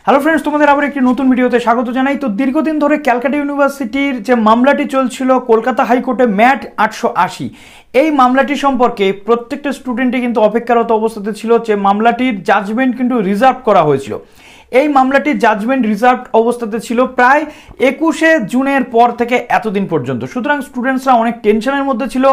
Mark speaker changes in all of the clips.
Speaker 1: Hello friends, তোমাদের আবার একটি নতুন ভিডিওতে স্বাগত জানাই। তো দীর্ঘদিন ধরে ক্যালকাটা ইউনিভার্সিটির যে মামলাটি চলছিল কলকাতা হাইকোর্টে ম্যাট 880, এই মামলাটি সম্পর্কে প্রত্যেকটা স্টুডেন্টই কিন্তু অপেক্ষারত অবস্থাতে ছিল যে মামলাটির জাজমেন্ট কিন্তু রিজার্ভ করা হয়েছিল। এই মামলাটির জাজমেন্ট রিজার্ভ অবস্থাতে ছিল প্রায় 21শে জুনের পর থেকে এতদিন পর্যন্ত। সুতরাং স্টুডেন্টসরা অনেক টেনশনের মধ্যে ছিল।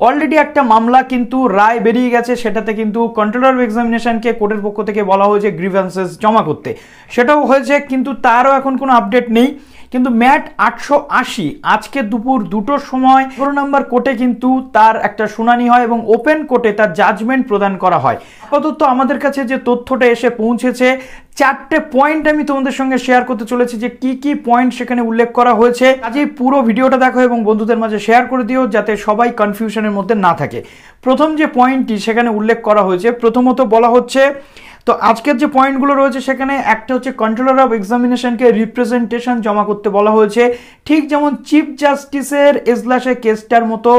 Speaker 1: অলরেডি একটা মামলা কিন্তু রায় বেরিয়ে গেছে, সেটাতে কিন্তু কন্ট্রোলার অফ এক্সামিনেশনকে কোর্টের পক্ষ থেকে বলা হয়েছে গ্রিভেন্সেস জমা করতে, সেটাও হয়েছে, কিন্তু তারও এখন কোনো আপডেট নেই। কিন্তু ম্যাট 880 আজকে দুপুর 2টোর সময় 11 নম্বর কোর্টে কিন্তু তার একটা শুনানি হয় এবং ওপেন কোর্টে তার জাজমেন্ট প্রদান করা হয়। আপাতত আমাদের কাছে যে তথ্যটা এসে পৌঁছেছে, 4টে পয়েন্ট আমি তোমাদের সঙ্গে শেয়ার করতে চলেছি যে কি কি পয়েন্ট সেখানে উল্লেখ করা হয়েছে। কাজেই পুরো ভিডিওটা দেখো এবং বন্ধুদের মাঝে শেয়ার করে দিও যাতে সবাই কনফিউশনের মধ্যে না থাকে। প্রথম যে পয়েন্টটি সেখানে উল্লেখ করা হয়েছে, প্রথমত বলা হচ্ছে, তো আজকের যে পয়েন্টগুলো রয়েছে সেখানে একটা হচ্ছে কন্ট্রোলার অফ এক্সামিনেশনকে রিপ্রেজেন্টেশন জমা করতে বলা হয়েছে, ঠিক যেমন চিফ জাস্টিসের এজলাসে কেসটার মতো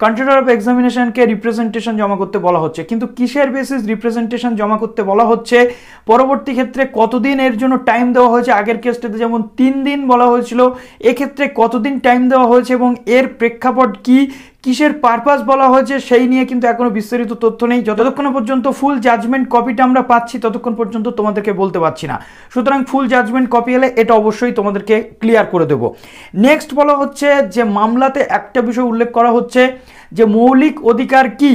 Speaker 1: কন্ট্রোলার অফ এক্সামিনেশনকে রিপ্রেজেন্টেশন জমা করতে বলা হচ্ছে। কিন্তু কিসের বেসিস রিপ্রেজেন্টেশন জমা করতে বলা হচ্ছে, পরবর্তী ক্ষেত্রে কতদিন এর জন্য টাইম দেওয়া হয়েছে, আগের কেসটাতে যেমন 3 দিন বলা হয়েছিল, এক্ষেত্রে কতদিন টাইম দেওয়া হয়েছে এবং এর প্রেক্ষাপট কি, কিসের পারপাস বলা হয়েছে, সেই নিয়ে কিন্তু এখনো বিস্তারিত তথ্য নেই। যতক্ষণ পর্যন্ত ফুল জাজমেন্ট কপিটা আমরা পাচ্ছি ততক্ষণ পর্যন্ত তোমাদেরকে বলতে পারছি না। সুতরাং ফুল জাজমেন্ট কপি এলে এটা অবশ্যই তোমাদেরকে ক্লিয়ার করে দেব। নেক্সট বলা হচ্ছে যে মামলাতে একটা বিষয় উল্লেখ করা হচ্ছে যে মৌলিক অধিকার কি,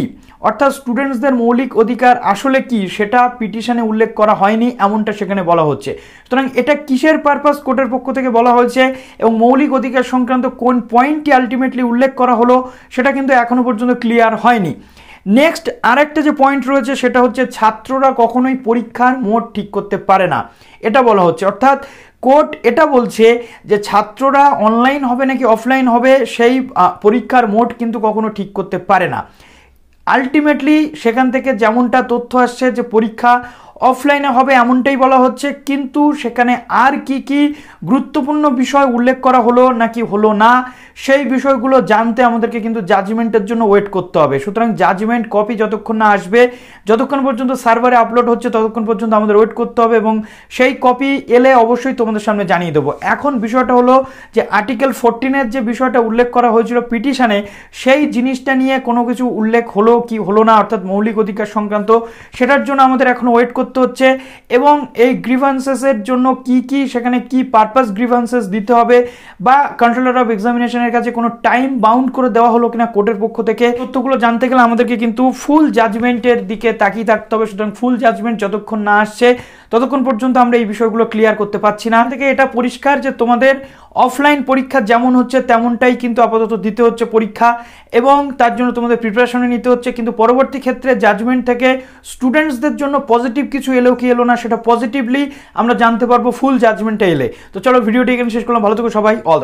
Speaker 1: অর্থাৎ স্টুডেন্টসদের মৌলিক অধিকার আসলে কি সেটা পিটিশনে উল্লেখ করা হয়নি, এমনটা সেখানে বলা হচ্ছে। সুতরাং এটা কিসের পারপাস কোর্টের পক্ষ থেকে বলা হয়েছে এবং মৌলিক অধিকার সংক্রান্ত কোন পয়েন্টটি আলটিমেটলি উল্লেখ করা হলো সেটা কিন্তু এখনো পর্যন্ত ক্লিয়ার হয়নি। নেক্সট আরেকটা যে পয়েন্ট রয়েছে সেটা হচ্ছে ছাত্ররা কখনোই পরীক্ষার মোড ঠিক করতে পারে না, এটা বলা হচ্ছে। অর্থাৎ কোর্ট এটা বলছে যে ছাত্ররা অনলাইন হবে নাকি অফলাইন হবে সেই পরীক্ষার মোড কিন্তু কখনো ঠিক করতে পারে না। আলটিমেটলি সেখান থেকে যেমনটা তথ্য আসছে যে পরীক্ষা অফলাইনে হবে এমনটাই বলা হচ্ছে, কিন্তু সেখানে আর কি কি গুরুত্বপূর্ণ বিষয় উল্লেখ করা হলো নাকি হলো না সেই বিষয়গুলো জানতে আমাদেরকে কিন্তু জাজমেন্টের জন্য ওয়েট করতে হবে। সুতরাং জাজমেন্ট কপি যতক্ষণ না আসবে, যতক্ষণ পর্যন্ত সার্ভারে আপলোড হচ্ছে ততক্ষণ পর্যন্ত আমাদের ওয়েট করতে হবে এবং সেই কপি এলে অবশ্যই তোমাদের সামনে জানিয়ে দেবো। এখন বিষয়টা হলো যে আর্টিকেল 14-এর যে বিষয়টা উল্লেখ করা হয়েছিল পিটিশনে, সেই জিনিসটা নিয়ে কোনো কিছু উল্লেখ হলো কি হলো না, অর্থাৎ মৌলিক অধিকার সংক্রান্ত, সেটার জন্য আমাদের এখন ওয়েট করতে হচ্ছে। এবং এই গ্রিভেন্সেসের জন্য কি কি সেখানে কি পারপাস গ্রিভেন্সেস দিতে হবে বা কন্ট্রোলার অফ এক্সামিনেশনের কাছে কোনো টাইম বাউন্ড করে দেওয়া হলো কিনা কোর্টের পক্ষ থেকে, তথ্যগুলো জানতে গেলে আমাদেরকে কিন্তু ফুল জাজমেন্টের দিকে তাকিয়ে থাকতে হবে। সুতরাং ফুল জাজমেন্ট যতক্ষণ না আসছে ততক্ষণ পর্যন্ত আমরা এই বিষয়গুলো ক্লিয়ার করতে পারছি না। থেকে এটা পরিষ্কার যে তোমাদের অফলাইন পরীক্ষা যেমন হচ্ছে তেমনটাই কিন্তু আপাতত দিতে হচ্ছে পরীক্ষা এবং তার জন্য তোমাদের প্রিপারেশনে নিতে হচ্ছে। কিন্তু পরবর্তী ক্ষেত্রে জাজমেন্ট থেকে স্টুডেন্টসদের জন্য পজিটিভ কিছু এলো কি এলো না সেটা পজিটিভলি আমরা জানতে পারবো ফুল জাজমেন্টে এলে। তো চলো ভিডিওটি এখানে শেষ করলাম, ভালো থেকো সবাই, অল দ্য